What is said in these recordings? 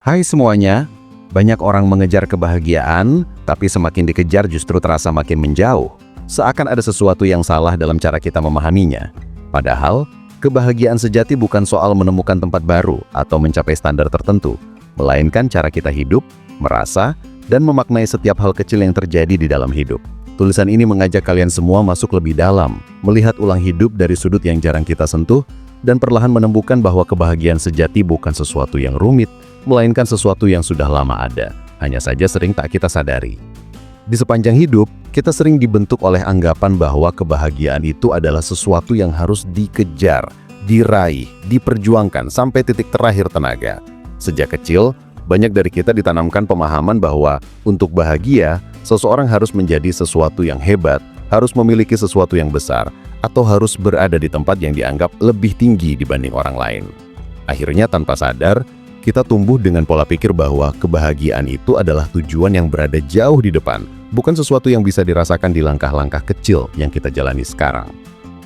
Hai semuanya, banyak orang mengejar kebahagiaan, tapi semakin dikejar justru terasa makin menjauh. Seakan ada sesuatu yang salah dalam cara kita memahaminya. Padahal, kebahagiaan sejati bukan soal menemukan tempat baru atau mencapai standar tertentu, melainkan cara kita hidup, merasa, dan memaknai setiap hal kecil yang terjadi di dalam hidup. Tulisan ini mengajak kalian semua masuk lebih dalam, melihat ulang hidup dari sudut yang jarang kita sentuh, dan perlahan menemukan bahwa kebahagiaan sejati bukan sesuatu yang rumit, melainkan sesuatu yang sudah lama ada, hanya saja sering tak kita sadari. Di sepanjang hidup, kita sering dibentuk oleh anggapan bahwa kebahagiaan itu adalah sesuatu yang harus dikejar, diraih, diperjuangkan sampai titik terakhir tenaga. Sejak kecil, banyak dari kita ditanamkan pemahaman bahwa untuk bahagia, seseorang harus menjadi sesuatu yang hebat, harus memiliki sesuatu yang besar, atau harus berada di tempat yang dianggap lebih tinggi dibanding orang lain. Akhirnya tanpa sadar, kita tumbuh dengan pola pikir bahwa kebahagiaan itu adalah tujuan yang berada jauh di depan, bukan sesuatu yang bisa dirasakan di langkah-langkah kecil yang kita jalani sekarang.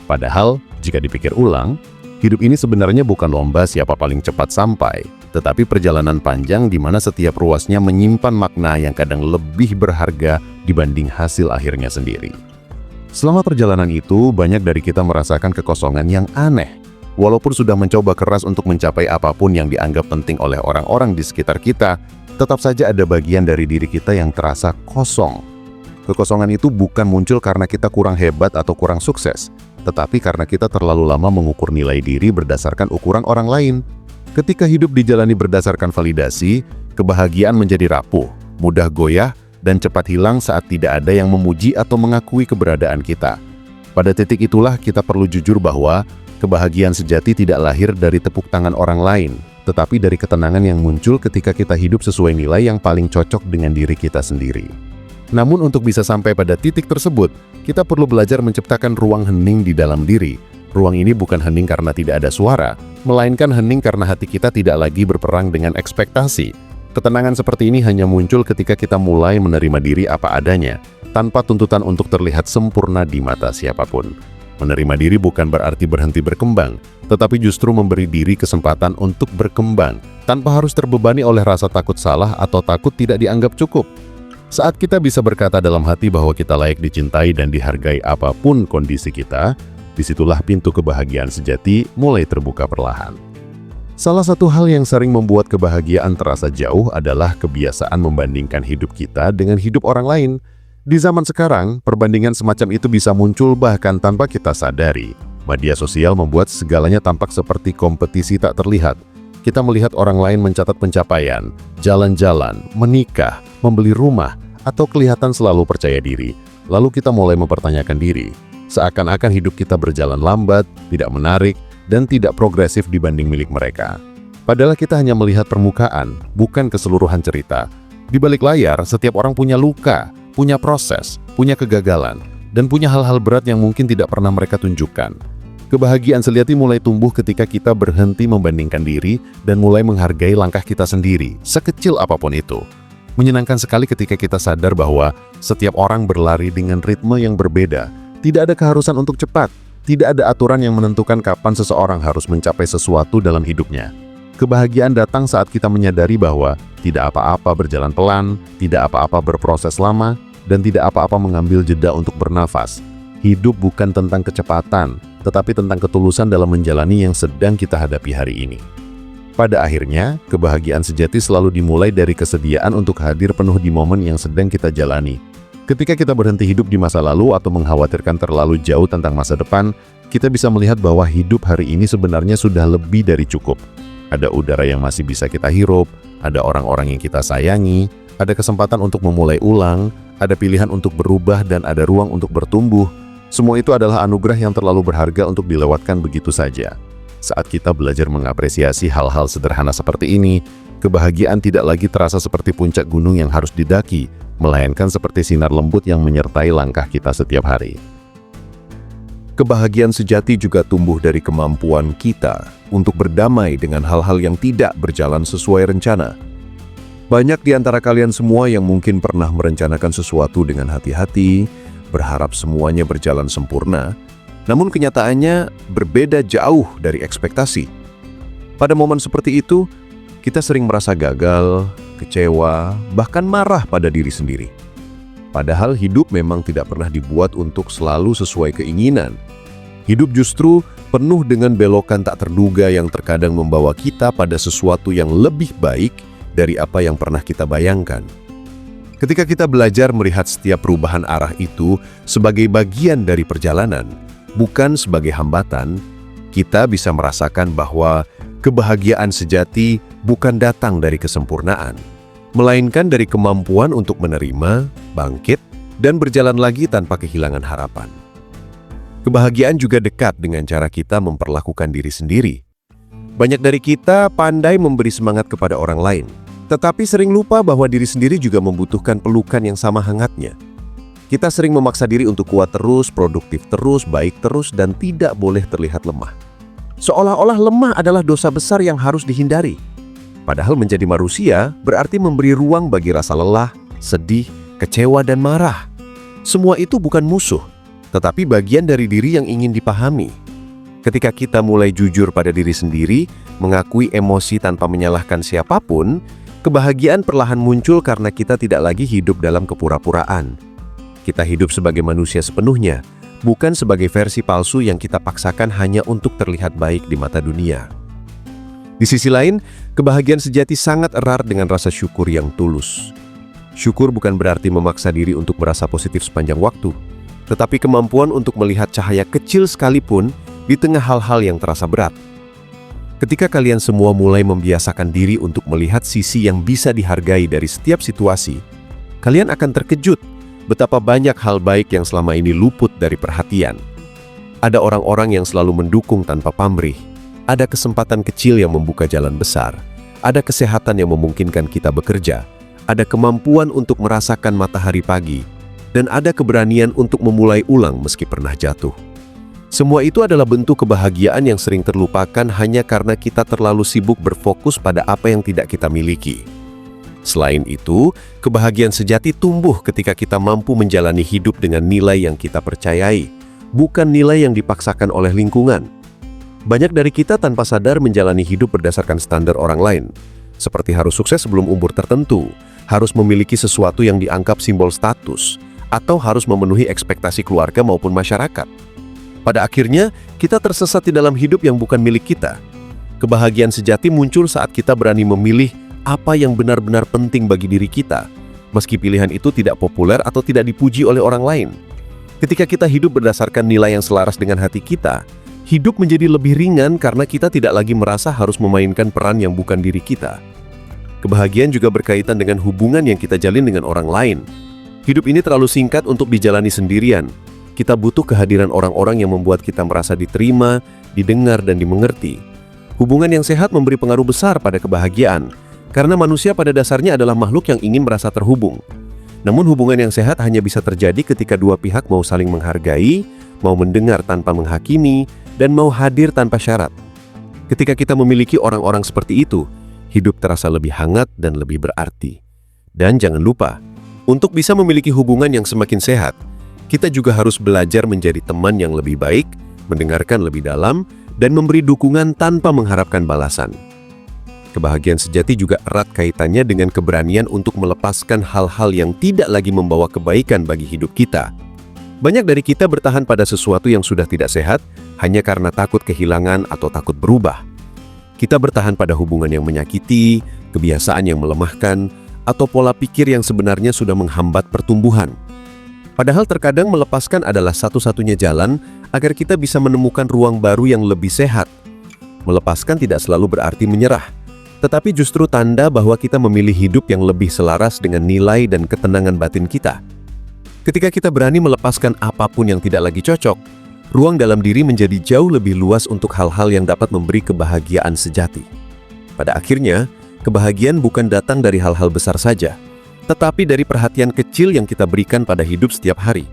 Padahal, jika dipikir ulang, hidup ini sebenarnya bukan lomba siapa paling cepat sampai, tetapi perjalanan panjang di mana setiap ruasnya menyimpan makna yang kadang lebih berharga dibanding hasil akhirnya sendiri. Selama perjalanan itu, banyak dari kita merasakan kekosongan yang aneh. Walaupun sudah mencoba keras untuk mencapai apapun yang dianggap penting oleh orang-orang di sekitar kita, tetap saja ada bagian dari diri kita yang terasa kosong. Kekosongan itu bukan muncul karena kita kurang hebat atau kurang sukses, tetapi karena kita terlalu lama mengukur nilai diri berdasarkan ukuran orang lain. Ketika hidup dijalani berdasarkan validasi, kebahagiaan menjadi rapuh, mudah goyah, dan cepat hilang saat tidak ada yang memuji atau mengakui keberadaan kita. Pada titik itulah kita perlu jujur bahwa kebahagiaan sejati tidak lahir dari tepuk tangan orang lain, tetapi dari ketenangan yang muncul ketika kita hidup sesuai nilai yang paling cocok dengan diri kita sendiri. Namun untuk bisa sampai pada titik tersebut, kita perlu belajar menciptakan ruang hening di dalam diri. Ruang ini bukan hening karena tidak ada suara, melainkan hening karena hati kita tidak lagi berperang dengan ekspektasi. Ketenangan seperti ini hanya muncul ketika kita mulai menerima diri apa adanya, tanpa tuntutan untuk terlihat sempurna di mata siapapun. Menerima diri bukan berarti berhenti berkembang, tetapi justru memberi diri kesempatan untuk berkembang, tanpa harus terbebani oleh rasa takut salah atau takut tidak dianggap cukup. Saat kita bisa berkata dalam hati bahwa kita layak dicintai dan dihargai apapun kondisi kita, disitulah pintu kebahagiaan sejati mulai terbuka perlahan. Salah satu hal yang sering membuat kebahagiaan terasa jauh adalah kebiasaan membandingkan hidup kita dengan hidup orang lain. Di zaman sekarang, perbandingan semacam itu bisa muncul bahkan tanpa kita sadari. Media sosial membuat segalanya tampak seperti kompetisi tak terlihat. Kita melihat orang lain mencatat pencapaian, jalan-jalan, menikah, membeli rumah, atau kelihatan selalu percaya diri. Lalu kita mulai mempertanyakan diri. Seakan-akan hidup kita berjalan lambat, tidak menarik, dan tidak progresif dibanding milik mereka. Padahal kita hanya melihat permukaan, bukan keseluruhan cerita. Di balik layar, setiap orang punya luka, punya proses, punya kegagalan, dan punya hal-hal berat yang mungkin tidak pernah mereka tunjukkan. Kebahagiaan sejati mulai tumbuh ketika kita berhenti membandingkan diri dan mulai menghargai langkah kita sendiri, sekecil apapun itu. Menyenangkan sekali ketika kita sadar bahwa setiap orang berlari dengan ritme yang berbeda. Tidak ada keharusan untuk cepat, tidak ada aturan yang menentukan kapan seseorang harus mencapai sesuatu dalam hidupnya. Kebahagiaan datang saat kita menyadari bahwa tidak apa-apa berjalan pelan, tidak apa-apa berproses lama, dan tidak apa-apa mengambil jeda untuk bernafas. Hidup bukan tentang kecepatan, tetapi tentang ketulusan dalam menjalani yang sedang kita hadapi hari ini. Pada akhirnya, kebahagiaan sejati selalu dimulai dari kesediaan untuk hadir penuh di momen yang sedang kita jalani. Ketika kita berhenti hidup di masa lalu atau mengkhawatirkan terlalu jauh tentang masa depan, kita bisa melihat bahwa hidup hari ini sebenarnya sudah lebih dari cukup. Ada udara yang masih bisa kita hirup, ada orang-orang yang kita sayangi, ada kesempatan untuk memulai ulang, ada pilihan untuk berubah, dan ada ruang untuk bertumbuh. Semua itu adalah anugerah yang terlalu berharga untuk dilewatkan begitu saja. Saat kita belajar mengapresiasi hal-hal sederhana seperti ini, kebahagiaan tidak lagi terasa seperti puncak gunung yang harus didaki, melainkan seperti sinar lembut yang menyertai langkah kita setiap hari. Kebahagiaan sejati juga tumbuh dari kemampuan kita untuk berdamai dengan hal-hal yang tidak berjalan sesuai rencana. Banyak di antara kalian semua yang mungkin pernah merencanakan sesuatu dengan hati-hati, berharap semuanya berjalan sempurna, namun kenyataannya berbeda jauh dari ekspektasi. Pada momen seperti itu, Kita sering merasa gagal, kecewa, bahkan marah pada diri sendiri. Padahal hidup memang tidak pernah dibuat untuk selalu sesuai keinginan. Hidup justru penuh dengan belokan tak terduga yang terkadang membawa kita pada sesuatu yang lebih baik dari apa yang pernah kita bayangkan. Ketika kita belajar melihat setiap perubahan arah itu sebagai bagian dari perjalanan, bukan sebagai hambatan, kita bisa merasakan bahwa kebahagiaan sejati bukan datang dari kesempurnaan, melainkan dari kemampuan untuk menerima, bangkit, dan berjalan lagi tanpa kehilangan harapan. Kebahagiaan juga dekat dengan cara kita memperlakukan diri sendiri. Banyak dari kita pandai memberi semangat kepada orang lain, tetapi sering lupa bahwa diri sendiri juga membutuhkan pelukan yang sama hangatnya. Kita sering memaksa diri untuk kuat terus, produktif terus, baik terus, dan tidak boleh terlihat lemah. Seolah-olah lemah adalah dosa besar yang harus dihindari. Padahal menjadi manusia berarti memberi ruang bagi rasa lelah, sedih, kecewa, dan marah. Semua itu bukan musuh, tetapi bagian dari diri yang ingin dipahami. Ketika kita mulai jujur pada diri sendiri, mengakui emosi tanpa menyalahkan siapapun, kebahagiaan perlahan muncul karena kita tidak lagi hidup dalam kepura-puraan. Kita hidup sebagai manusia sepenuhnya, bukan sebagai versi palsu yang kita paksakan hanya untuk terlihat baik di mata dunia. Di sisi lain, kebahagiaan sejati sangat erat dengan rasa syukur yang tulus. Syukur bukan berarti memaksa diri untuk merasa positif sepanjang waktu, tetapi kemampuan untuk melihat cahaya kecil sekalipun di tengah hal-hal yang terasa berat. Ketika kalian semua mulai membiasakan diri untuk melihat sisi yang bisa dihargai dari setiap situasi, kalian akan terkejut betapa banyak hal baik yang selama ini luput dari perhatian. Ada orang-orang yang selalu mendukung tanpa pamrih, ada kesempatan kecil yang membuka jalan besar, ada kesehatan yang memungkinkan kita bekerja, ada kemampuan untuk merasakan matahari pagi, dan ada keberanian untuk memulai ulang meski pernah jatuh. Semua itu adalah bentuk kebahagiaan yang sering terlupakan hanya karena kita terlalu sibuk berfokus pada apa yang tidak kita miliki. Selain itu, kebahagiaan sejati tumbuh ketika kita mampu menjalani hidup dengan nilai yang kita percayai, bukan nilai yang dipaksakan oleh lingkungan. Banyak dari kita tanpa sadar menjalani hidup berdasarkan standar orang lain, seperti harus sukses sebelum umur tertentu, harus memiliki sesuatu yang dianggap simbol status, atau harus memenuhi ekspektasi keluarga maupun masyarakat. Pada akhirnya, kita tersesat di dalam hidup yang bukan milik kita. Kebahagiaan sejati muncul saat kita berani memilih apa yang benar-benar penting bagi diri kita, meski pilihan itu tidak populer atau tidak dipuji oleh orang lain. Ketika kita hidup berdasarkan nilai yang selaras dengan hati kita, hidup menjadi lebih ringan karena kita tidak lagi merasa harus memainkan peran yang bukan diri kita. Kebahagiaan juga berkaitan dengan hubungan yang kita jalin dengan orang lain. Hidup ini terlalu singkat untuk dijalani sendirian. Kita butuh kehadiran orang-orang yang membuat kita merasa diterima, didengar, dan dimengerti. Hubungan yang sehat memberi pengaruh besar pada kebahagiaan, karena manusia pada dasarnya adalah makhluk yang ingin merasa terhubung. Namun hubungan yang sehat hanya bisa terjadi ketika dua pihak mau saling menghargai, mau mendengar tanpa menghakimi, dan mau hadir tanpa syarat. Ketika kita memiliki orang-orang seperti itu, hidup terasa lebih hangat dan lebih berarti. Dan jangan lupa, untuk bisa memiliki hubungan yang semakin sehat, kita juga harus belajar menjadi teman yang lebih baik, mendengarkan lebih dalam, dan memberi dukungan tanpa mengharapkan balasan. Kebahagiaan sejati juga erat kaitannya dengan keberanian untuk melepaskan hal-hal yang tidak lagi membawa kebaikan bagi hidup kita. Banyak dari kita bertahan pada sesuatu yang sudah tidak sehat hanya karena takut kehilangan atau takut berubah. Kita bertahan pada hubungan yang menyakiti, kebiasaan yang melemahkan, atau pola pikir yang sebenarnya sudah menghambat pertumbuhan. Padahal terkadang melepaskan adalah satu-satunya jalan agar kita bisa menemukan ruang baru yang lebih sehat. Melepaskan tidak selalu berarti menyerah, tetapi justru tanda bahwa kita memilih hidup yang lebih selaras dengan nilai dan ketenangan batin kita. Ketika kita berani melepaskan apapun yang tidak lagi cocok, ruang dalam diri menjadi jauh lebih luas untuk hal-hal yang dapat memberi kebahagiaan sejati. Pada akhirnya, kebahagiaan bukan datang dari hal-hal besar saja, tetapi dari perhatian kecil yang kita berikan pada hidup setiap hari.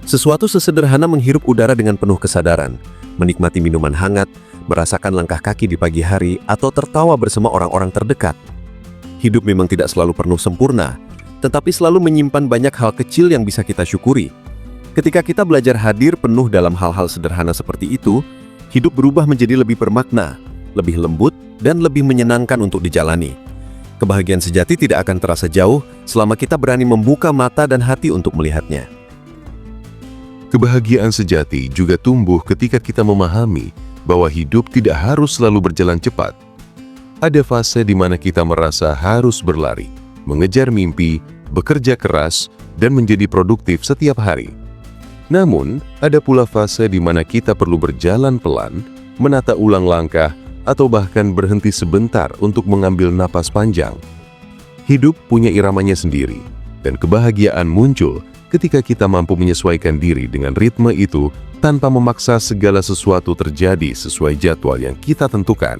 Sesuatu sesederhana menghirup udara dengan penuh kesadaran, menikmati minuman hangat, merasakan langkah kaki di pagi hari, atau tertawa bersama orang-orang terdekat. Hidup memang tidak selalu penuh sempurna, tetapi selalu menyimpan banyak hal kecil yang bisa kita syukuri. Ketika kita belajar hadir penuh dalam hal-hal sederhana seperti itu, hidup berubah menjadi lebih bermakna, lebih lembut, dan lebih menyenangkan untuk dijalani. Kebahagiaan sejati tidak akan terasa jauh selama kita berani membuka mata dan hati untuk melihatnya. Kebahagiaan sejati juga tumbuh ketika kita memahami bahwa hidup tidak harus selalu berjalan cepat. Ada fase di mana kita merasa harus berlari, mengejar mimpi, bekerja keras, dan menjadi produktif setiap hari. Namun, ada pula fase di mana kita perlu berjalan pelan, menata ulang langkah, atau bahkan berhenti sebentar untuk mengambil napas panjang. Hidup punya iramanya sendiri, dan kebahagiaan muncul ketika kita mampu menyesuaikan diri dengan ritme itu tanpa memaksa segala sesuatu terjadi sesuai jadwal yang kita tentukan.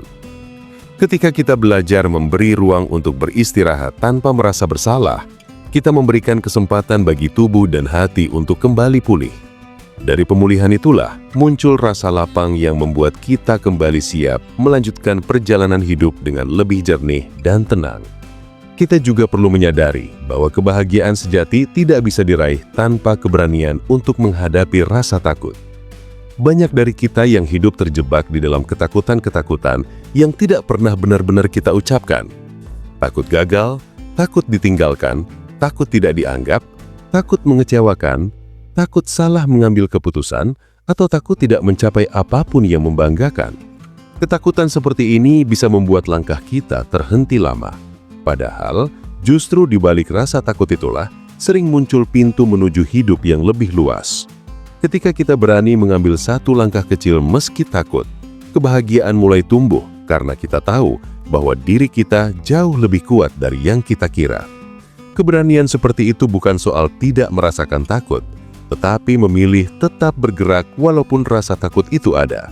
Ketika kita belajar memberi ruang untuk beristirahat tanpa merasa bersalah, kita memberikan kesempatan bagi tubuh dan hati untuk kembali pulih. Dari pemulihan itulah muncul rasa lapang yang membuat kita kembali siap melanjutkan perjalanan hidup dengan lebih jernih dan tenang. Kita juga perlu menyadari bahwa kebahagiaan sejati tidak bisa diraih tanpa keberanian untuk menghadapi rasa takut. Banyak dari kita yang hidup terjebak di dalam ketakutan-ketakutan yang tidak pernah benar-benar kita ucapkan. Takut gagal, takut ditinggalkan, takut tidak dianggap, takut mengecewakan, takut salah mengambil keputusan, atau takut tidak mencapai apapun yang membanggakan. Ketakutan seperti ini bisa membuat langkah kita terhenti lama. Padahal, justru di balik rasa takut itulah sering muncul pintu menuju hidup yang lebih luas. Ketika kita berani mengambil satu langkah kecil meski takut, kebahagiaan mulai tumbuh karena kita tahu bahwa diri kita jauh lebih kuat dari yang kita kira. Keberanian seperti itu bukan soal tidak merasakan takut, tetapi memilih tetap bergerak walaupun rasa takut itu ada.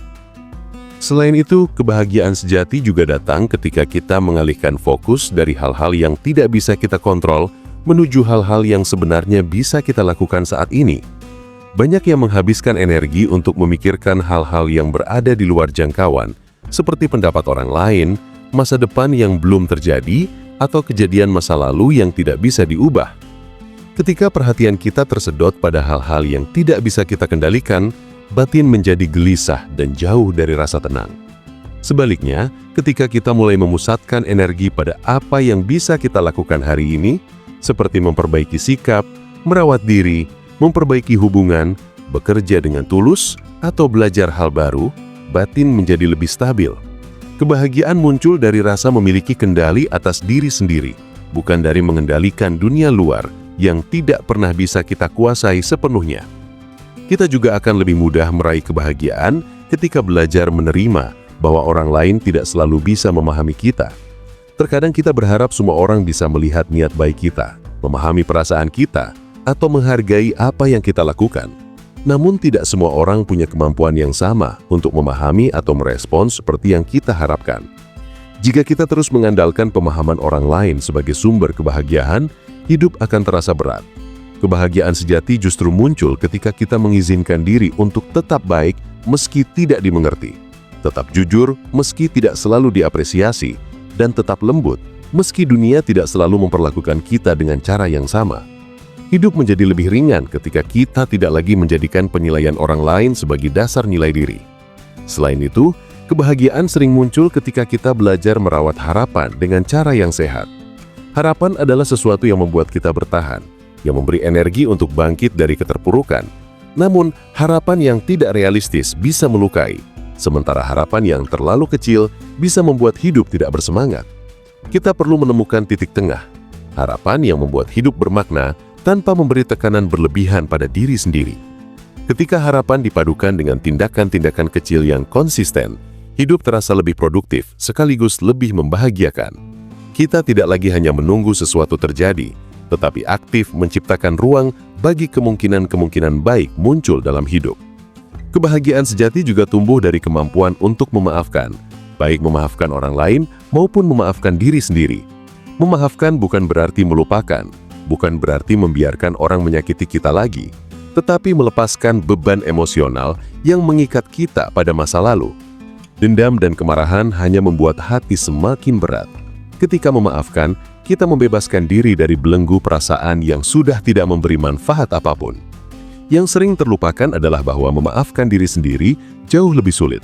Selain itu, kebahagiaan sejati juga datang ketika kita mengalihkan fokus dari hal-hal yang tidak bisa kita kontrol menuju hal-hal yang sebenarnya bisa kita lakukan saat ini. Banyak yang menghabiskan energi untuk memikirkan hal-hal yang berada di luar jangkauan, seperti pendapat orang lain, masa depan yang belum terjadi, atau kejadian masa lalu yang tidak bisa diubah. Ketika perhatian kita tersedot pada hal-hal yang tidak bisa kita kendalikan, batin menjadi gelisah dan jauh dari rasa tenang. Sebaliknya, ketika kita mulai memusatkan energi pada apa yang bisa kita lakukan hari ini, seperti memperbaiki sikap, merawat diri, memperbaiki hubungan, bekerja dengan tulus, atau belajar hal baru, batin menjadi lebih stabil. Kebahagiaan muncul dari rasa memiliki kendali atas diri sendiri, bukan dari mengendalikan dunia luar yang tidak pernah bisa kita kuasai sepenuhnya. Kita juga akan lebih mudah meraih kebahagiaan ketika belajar menerima bahwa orang lain tidak selalu bisa memahami kita. Terkadang kita berharap semua orang bisa melihat niat baik kita, memahami perasaan kita, atau menghargai apa yang kita lakukan. Namun tidak semua orang punya kemampuan yang sama untuk memahami atau merespons seperti yang kita harapkan. Jika kita terus mengandalkan pemahaman orang lain sebagai sumber kebahagiaan, hidup akan terasa berat. Kebahagiaan sejati justru muncul ketika kita mengizinkan diri untuk tetap baik meski tidak dimengerti, tetap jujur meski tidak selalu diapresiasi, dan tetap lembut meski dunia tidak selalu memperlakukan kita dengan cara yang sama. Hidup menjadi lebih ringan ketika kita tidak lagi menjadikan penilaian orang lain sebagai dasar nilai diri. Selain itu, kebahagiaan sering muncul ketika kita belajar merawat harapan dengan cara yang sehat. Harapan adalah sesuatu yang membuat kita bertahan, yang memberi energi untuk bangkit dari keterpurukan. Namun, harapan yang tidak realistis bisa melukai, sementara harapan yang terlalu kecil bisa membuat hidup tidak bersemangat. Kita perlu menemukan titik tengah, harapan yang membuat hidup bermakna, tanpa memberi tekanan berlebihan pada diri sendiri. Ketika harapan dipadukan dengan tindakan-tindakan kecil yang konsisten, hidup terasa lebih produktif sekaligus lebih membahagiakan. Kita tidak lagi hanya menunggu sesuatu terjadi, tetapi aktif menciptakan ruang bagi kemungkinan-kemungkinan baik muncul dalam hidup. Kebahagiaan sejati juga tumbuh dari kemampuan untuk memaafkan, baik memaafkan orang lain maupun memaafkan diri sendiri. Memaafkan bukan berarti melupakan, bukan berarti membiarkan orang menyakiti kita lagi, tetapi melepaskan beban emosional yang mengikat kita pada masa lalu. Dendam dan kemarahan hanya membuat hati semakin berat. Ketika memaafkan, kita membebaskan diri dari belenggu perasaan yang sudah tidak memberi manfaat apapun. Yang sering terlupakan adalah bahwa memaafkan diri sendiri jauh lebih sulit.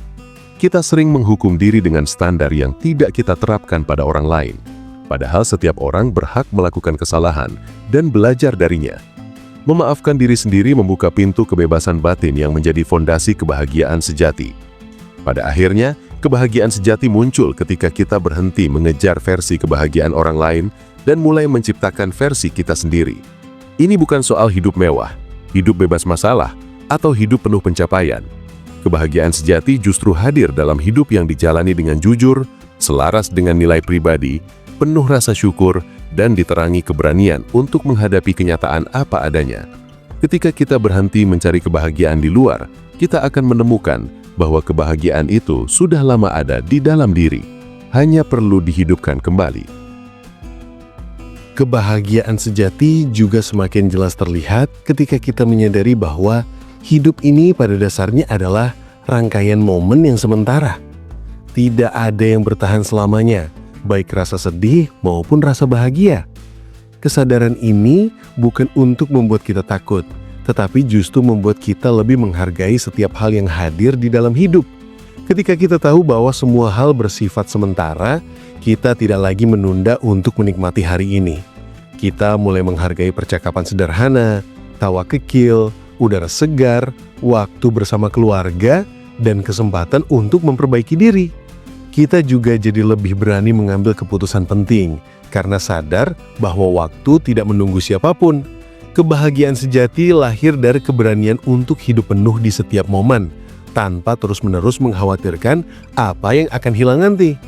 Kita sering menghukum diri dengan standar yang tidak kita terapkan pada orang lain. Padahal setiap orang berhak melakukan kesalahan dan belajar darinya. Memaafkan diri sendiri membuka pintu kebebasan batin yang menjadi fondasi kebahagiaan sejati. Pada akhirnya, kebahagiaan sejati muncul ketika kita berhenti mengejar versi kebahagiaan orang lain dan mulai menciptakan versi kita sendiri. Ini bukan soal hidup mewah, hidup bebas masalah, atau hidup penuh pencapaian. Kebahagiaan sejati justru hadir dalam hidup yang dijalani dengan jujur, selaras dengan nilai pribadi, penuh rasa syukur, dan diterangi keberanian untuk menghadapi kenyataan apa adanya. Ketika kita berhenti mencari kebahagiaan di luar, kita akan menemukan bahwa kebahagiaan itu sudah lama ada di dalam diri, hanya perlu dihidupkan kembali. Kebahagiaan sejati juga semakin jelas terlihat ketika kita menyadari bahwa hidup ini pada dasarnya adalah rangkaian momen yang sementara. Tidak ada yang bertahan selamanya, baik rasa sedih maupun rasa bahagia. Kesadaran ini bukan untuk membuat kita takut, tetapi justru membuat kita lebih menghargai setiap hal yang hadir di dalam hidup. Ketika kita tahu bahwa semua hal bersifat sementara, kita tidak lagi menunda untuk menikmati hari ini. Kita mulai menghargai percakapan sederhana, tawa kecil, udara segar, waktu bersama keluarga, dan kesempatan untuk memperbaiki diri. Kita juga jadi lebih berani mengambil keputusan penting, karena sadar bahwa waktu tidak menunggu siapapun. Kebahagiaan sejati lahir dari keberanian untuk hidup penuh di setiap momen, tanpa terus-menerus mengkhawatirkan apa yang akan hilang nanti.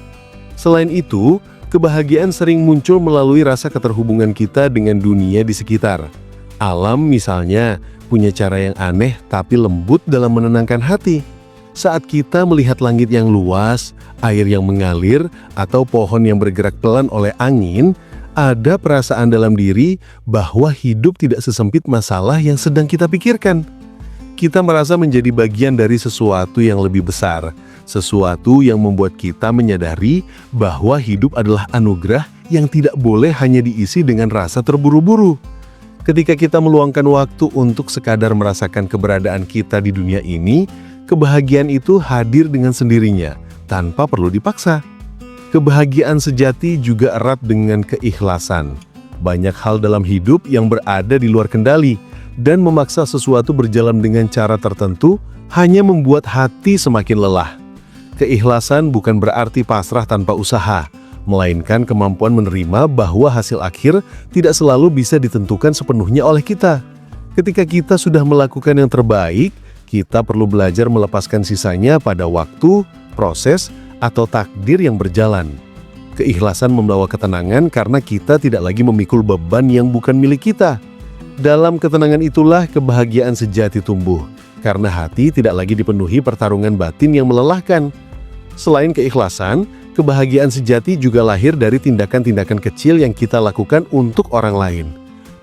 Selain itu, kebahagiaan sering muncul melalui rasa keterhubungan kita dengan dunia di sekitar. Alam misalnya punya cara yang aneh tapi lembut dalam menenangkan hati. Saat kita melihat langit yang luas, air yang mengalir, atau pohon yang bergerak pelan oleh angin, ada perasaan dalam diri bahwa hidup tidak sesempit masalah yang sedang kita pikirkan. Kita merasa menjadi bagian dari sesuatu yang lebih besar, sesuatu yang membuat kita menyadari bahwa hidup adalah anugerah yang tidak boleh hanya diisi dengan rasa terburu-buru. Ketika kita meluangkan waktu untuk sekadar merasakan keberadaan kita di dunia ini, kebahagiaan itu hadir dengan sendirinya, tanpa perlu dipaksa. Kebahagiaan sejati juga erat dengan keikhlasan. Banyak hal dalam hidup yang berada di luar kendali, dan memaksa sesuatu berjalan dengan cara tertentu hanya membuat hati semakin lelah. Keikhlasan bukan berarti pasrah tanpa usaha, melainkan kemampuan menerima bahwa hasil akhir tidak selalu bisa ditentukan sepenuhnya oleh kita. Ketika kita sudah melakukan yang terbaik, kita perlu belajar melepaskan sisanya pada waktu, proses, atau takdir yang berjalan. Keikhlasan membawa ketenangan karena kita tidak lagi memikul beban yang bukan milik kita. Dalam ketenangan itulah kebahagiaan sejati tumbuh, karena hati tidak lagi dipenuhi pertarungan batin yang melelahkan. Selain keikhlasan, kebahagiaan sejati juga lahir dari tindakan-tindakan kecil yang kita lakukan untuk orang lain.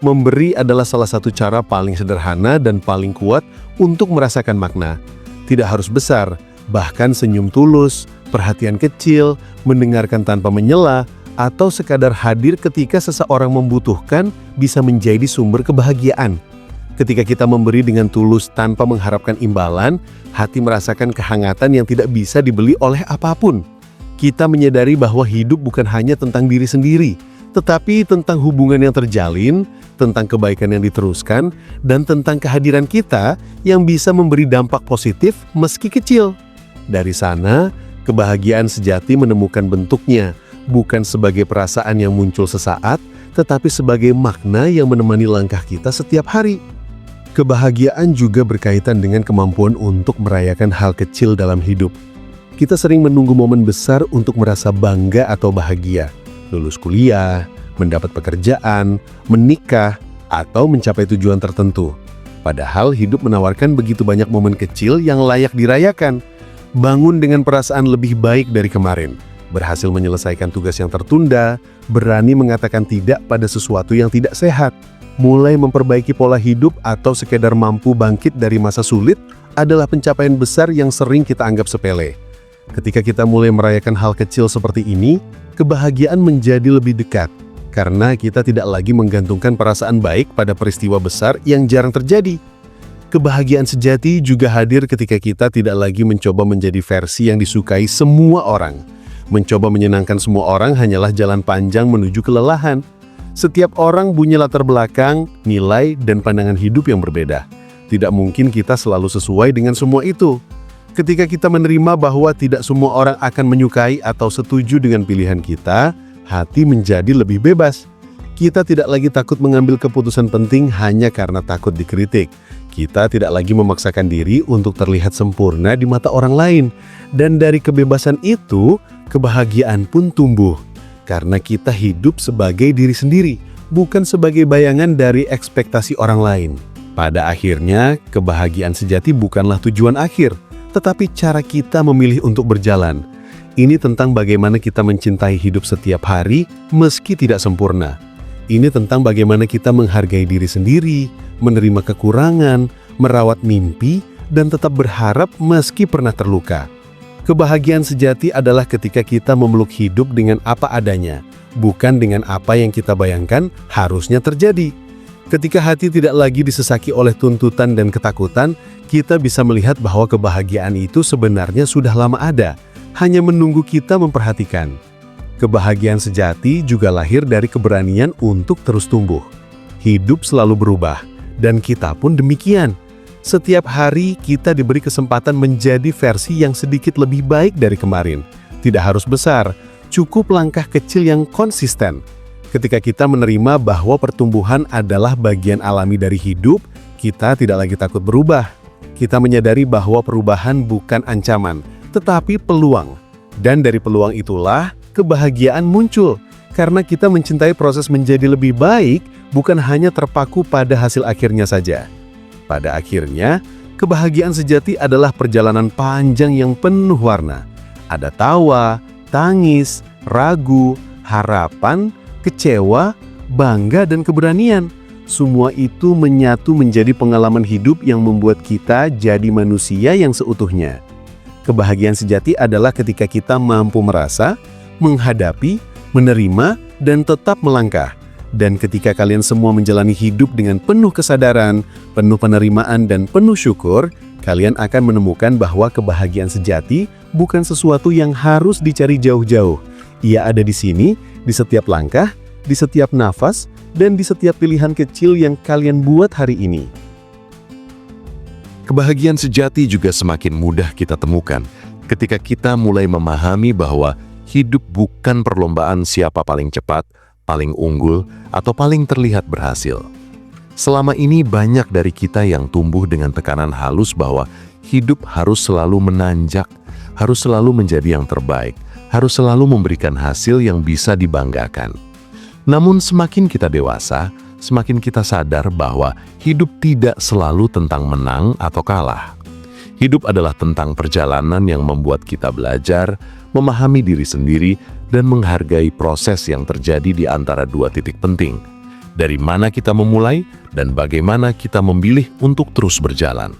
Memberi adalah salah satu cara paling sederhana dan paling kuat untuk merasakan makna. Tidak harus besar, bahkan senyum tulus, perhatian kecil, mendengarkan tanpa menyela, atau sekadar hadir ketika seseorang membutuhkan bisa menjadi sumber kebahagiaan. Ketika kita memberi dengan tulus tanpa mengharapkan imbalan, hati merasakan kehangatan yang tidak bisa dibeli oleh apapun. Kita menyadari bahwa hidup bukan hanya tentang diri sendiri, tetapi tentang hubungan yang terjalin, tentang kebaikan yang diteruskan, dan tentang kehadiran kita yang bisa memberi dampak positif meski kecil. Dari sana, kebahagiaan sejati menemukan bentuknya, bukan sebagai perasaan yang muncul sesaat, tetapi sebagai makna yang menemani langkah kita setiap hari. Kebahagiaan juga berkaitan dengan kemampuan untuk merayakan hal kecil dalam hidup. Kita sering menunggu momen besar untuk merasa bangga atau bahagia. Lulus kuliah, mendapat pekerjaan, menikah, atau mencapai tujuan tertentu. Padahal hidup menawarkan begitu banyak momen kecil yang layak dirayakan. Bangun dengan perasaan lebih baik dari kemarin, berhasil menyelesaikan tugas yang tertunda, berani mengatakan tidak pada sesuatu yang tidak sehat, mulai memperbaiki pola hidup, atau sekedar mampu bangkit dari masa sulit adalah pencapaian besar yang sering kita anggap sepele. Ketika kita mulai merayakan hal kecil seperti ini, kebahagiaan menjadi lebih dekat, karena kita tidak lagi menggantungkan perasaan baik pada peristiwa besar yang jarang terjadi. Kebahagiaan sejati juga hadir ketika kita tidak lagi mencoba menjadi versi yang disukai semua orang. Mencoba menyenangkan semua orang hanyalah jalan panjang menuju kelelahan. Setiap orang punya latar belakang, nilai, dan pandangan hidup yang berbeda. Tidak mungkin kita selalu sesuai dengan semua itu. Ketika kita menerima bahwa tidak semua orang akan menyukai atau setuju dengan pilihan kita, hati menjadi lebih bebas. Kita tidak lagi takut mengambil keputusan penting hanya karena takut dikritik. Kita tidak lagi memaksakan diri untuk terlihat sempurna di mata orang lain. Dan dari kebebasan itu, kebahagiaan pun tumbuh. Karena kita hidup sebagai diri sendiri, bukan sebagai bayangan dari ekspektasi orang lain. Pada akhirnya, kebahagiaan sejati bukanlah tujuan akhir, tetapi cara kita memilih untuk berjalan. Ini tentang bagaimana kita mencintai hidup setiap hari meski tidak sempurna. Ini tentang bagaimana kita menghargai diri sendiri, menerima kekurangan, merawat mimpi, dan tetap berharap meski pernah terluka. Kebahagiaan sejati adalah ketika kita memeluk hidup dengan apa adanya, bukan dengan apa yang kita bayangkan harusnya terjadi. Ketika hati tidak lagi disesaki oleh tuntutan dan ketakutan, kita bisa melihat bahwa kebahagiaan itu sebenarnya sudah lama ada, hanya menunggu kita memperhatikan. Kebahagiaan sejati juga lahir dari keberanian untuk terus tumbuh. Hidup selalu berubah, dan kita pun demikian. Setiap hari kita diberi kesempatan menjadi versi yang sedikit lebih baik dari kemarin. Tidak harus besar, cukup langkah kecil yang konsisten. Ketika kita menerima bahwa pertumbuhan adalah bagian alami dari hidup, kita tidak lagi takut berubah. Kita menyadari bahwa perubahan bukan ancaman, tetapi peluang. Dan dari peluang itulah kebahagiaan muncul. Karena kita mencintai proses menjadi lebih baik, bukan hanya terpaku pada hasil akhirnya saja. Pada akhirnya, kebahagiaan sejati adalah perjalanan panjang yang penuh warna. Ada tawa, tangis, ragu, harapan, kecewa, bangga, dan keberanian. Semua itu menyatu menjadi pengalaman hidup yang membuat kita jadi manusia yang seutuhnya. Kebahagiaan sejati adalah ketika kita mampu merasa, menghadapi, menerima, dan tetap melangkah. Dan ketika kalian semua menjalani hidup dengan penuh kesadaran, penuh penerimaan, dan penuh syukur, kalian akan menemukan bahwa kebahagiaan sejati bukan sesuatu yang harus dicari jauh-jauh. Ia ada di sini, di setiap langkah, di setiap nafas, dan di setiap pilihan kecil yang kalian buat hari ini. Kebahagiaan sejati juga semakin mudah kita temukan ketika kita mulai memahami bahwa hidup bukan perlombaan siapa paling cepat, paling unggul, atau paling terlihat berhasil. Selama ini banyak dari kita yang tumbuh dengan tekanan halus bahwa hidup harus selalu menanjak, harus selalu menjadi yang terbaik, harus selalu memberikan hasil yang bisa dibanggakan. Namun semakin kita dewasa, semakin kita sadar bahwa hidup tidak selalu tentang menang atau kalah. Hidup adalah tentang perjalanan yang membuat kita belajar, memahami diri sendiri, dan menghargai proses yang terjadi di antara dua titik penting. Dari mana kita memulai, dan bagaimana kita memilih untuk terus berjalan.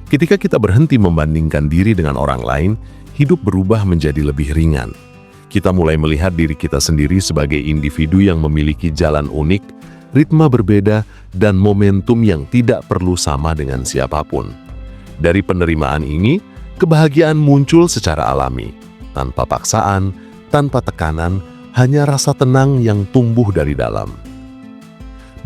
Ketika kita berhenti membandingkan diri dengan orang lain, hidup berubah menjadi lebih ringan. Kita mulai melihat diri kita sendiri sebagai individu yang memiliki jalan unik, ritme berbeda, dan momentum yang tidak perlu sama dengan siapapun. Dari penerimaan ini, kebahagiaan muncul secara alami, tanpa paksaan, tanpa tekanan, hanya rasa tenang yang tumbuh dari dalam.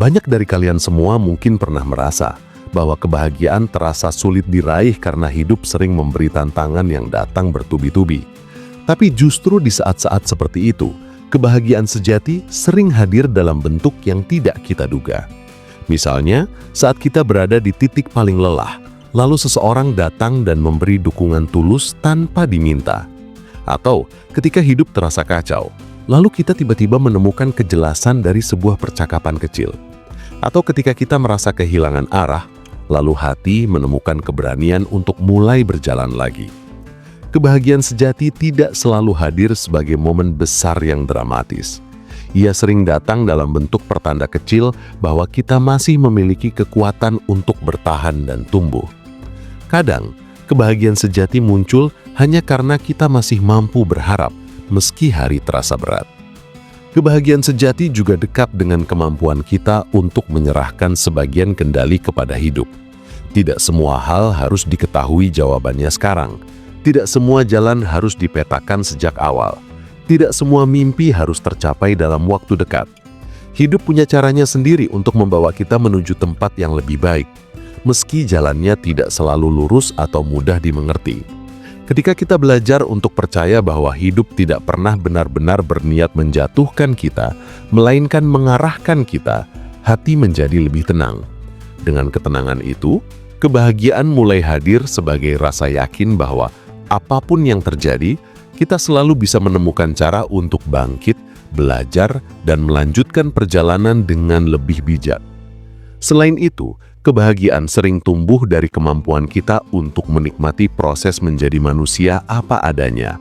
Banyak dari kalian semua mungkin pernah merasa bahwa kebahagiaan terasa sulit diraih karena hidup sering memberi tantangan yang datang bertubi-tubi. Tapi justru di saat-saat seperti itu, kebahagiaan sejati sering hadir dalam bentuk yang tidak kita duga. Misalnya, saat kita berada di titik paling lelah, lalu seseorang datang dan memberi dukungan tulus tanpa diminta. Atau ketika hidup terasa kacau, lalu kita tiba-tiba menemukan kejelasan dari sebuah percakapan kecil. Atau ketika kita merasa kehilangan arah, lalu hati menemukan keberanian untuk mulai berjalan lagi. Kebahagiaan sejati tidak selalu hadir sebagai momen besar yang dramatis. Ia sering datang dalam bentuk pertanda kecil bahwa kita masih memiliki kekuatan untuk bertahan dan tumbuh. Kadang, kebahagiaan sejati muncul hanya karena kita masih mampu berharap, meski hari terasa berat. Kebahagiaan sejati juga dekat dengan kemampuan kita untuk menyerahkan sebagian kendali kepada hidup. Tidak semua hal harus diketahui jawabannya sekarang. Tidak semua jalan harus dipetakan sejak awal. Tidak semua mimpi harus tercapai dalam waktu dekat. Hidup punya caranya sendiri untuk membawa kita menuju tempat yang lebih baik, meski jalannya tidak selalu lurus atau mudah dimengerti. Ketika kita belajar untuk percaya bahwa hidup tidak pernah benar-benar berniat menjatuhkan kita, melainkan mengarahkan kita, hati menjadi lebih tenang. Dengan ketenangan itu, kebahagiaan mulai hadir sebagai rasa yakin bahwa apapun yang terjadi, kita selalu bisa menemukan cara untuk bangkit, belajar, dan melanjutkan perjalanan dengan lebih bijak. Selain itu, kebahagiaan sering tumbuh dari kemampuan kita untuk menikmati proses menjadi manusia apa adanya.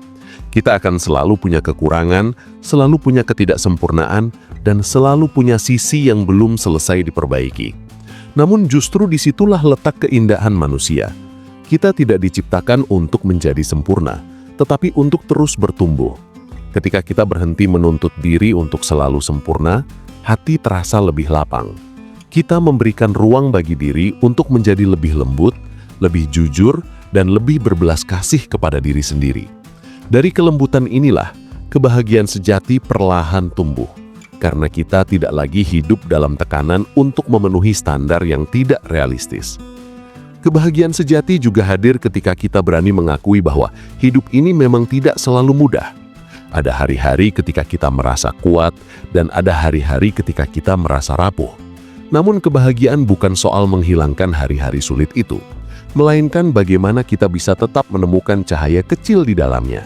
Kita akan selalu punya kekurangan, selalu punya ketidaksempurnaan, dan selalu punya sisi yang belum selesai diperbaiki. Namun justru disitulah letak keindahan manusia. Kita tidak diciptakan untuk menjadi sempurna, tetapi untuk terus bertumbuh. Ketika kita berhenti menuntut diri untuk selalu sempurna, hati terasa lebih lapang. Kita memberikan ruang bagi diri untuk menjadi lebih lembut, lebih jujur, dan lebih berbelas kasih kepada diri sendiri. Dari kelembutan inilah, kebahagiaan sejati perlahan tumbuh. Karena kita tidak lagi hidup dalam tekanan untuk memenuhi standar yang tidak realistis. Kebahagiaan sejati juga hadir ketika kita berani mengakui bahwa hidup ini memang tidak selalu mudah. Ada hari-hari ketika kita merasa kuat, dan ada hari-hari ketika kita merasa rapuh. Namun kebahagiaan bukan soal menghilangkan hari-hari sulit itu, melainkan bagaimana kita bisa tetap menemukan cahaya kecil di dalamnya.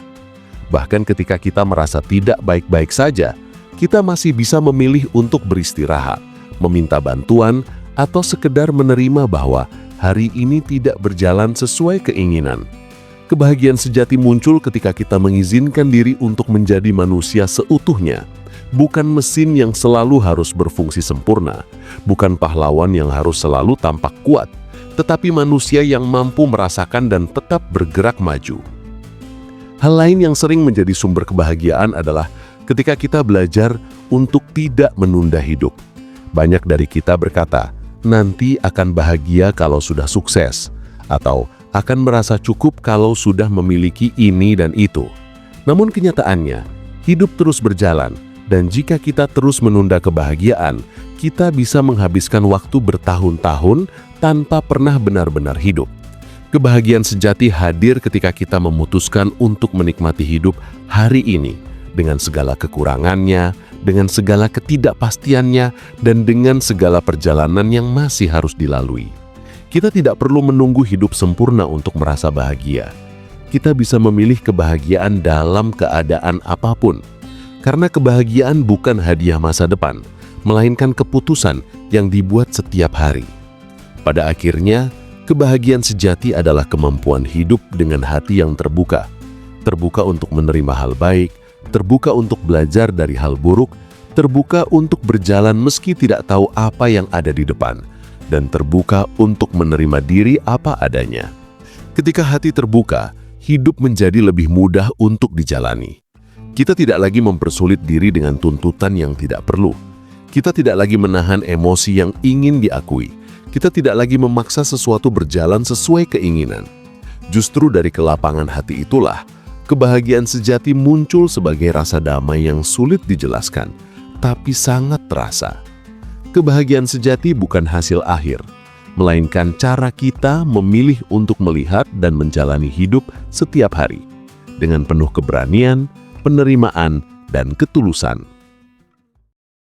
Bahkan ketika kita merasa tidak baik-baik saja, kita masih bisa memilih untuk beristirahat, meminta bantuan, atau sekedar menerima bahwa hari ini tidak berjalan sesuai keinginan. Kebahagiaan sejati muncul ketika kita mengizinkan diri untuk menjadi manusia seutuhnya, bukan mesin yang selalu harus berfungsi sempurna, bukan pahlawan yang harus selalu tampak kuat, tetapi manusia yang mampu merasakan dan tetap bergerak maju. Hal lain yang sering menjadi sumber kebahagiaan adalah ketika kita belajar untuk tidak menunda hidup. Banyak dari kita berkata, nanti akan bahagia kalau sudah sukses, atau akan merasa cukup kalau sudah memiliki ini dan itu. Namun kenyataannya, hidup terus berjalan, dan jika kita terus menunda kebahagiaan, kita bisa menghabiskan waktu bertahun-tahun tanpa pernah benar-benar hidup. Kebahagiaan sejati hadir ketika kita memutuskan untuk menikmati hidup hari ini, dengan segala kekurangannya, dengan segala ketidakpastiannya, dan dengan segala perjalanan yang masih harus dilalui. Kita tidak perlu menunggu hidup sempurna untuk merasa bahagia. Kita bisa memilih kebahagiaan dalam keadaan apapun. Karena kebahagiaan bukan hadiah masa depan, melainkan keputusan yang dibuat setiap hari. Pada akhirnya, kebahagiaan sejati adalah kemampuan hidup dengan hati yang terbuka. Terbuka untuk menerima hal baik, terbuka untuk belajar dari hal buruk, terbuka untuk berjalan meski tidak tahu apa yang ada di depan, dan terbuka untuk menerima diri apa adanya. Ketika hati terbuka, hidup menjadi lebih mudah untuk dijalani. Kita tidak lagi mempersulit diri dengan tuntutan yang tidak perlu. Kita tidak lagi menahan emosi yang ingin diakui. Kita tidak lagi memaksa sesuatu berjalan sesuai keinginan. Justru dari kelapangan hati itulah, kebahagiaan sejati muncul sebagai rasa damai yang sulit dijelaskan, tapi sangat terasa. Kebahagiaan sejati bukan hasil akhir, melainkan cara kita memilih untuk melihat dan menjalani hidup setiap hari, dengan penuh keberanian, penerimaan, dan ketulusan.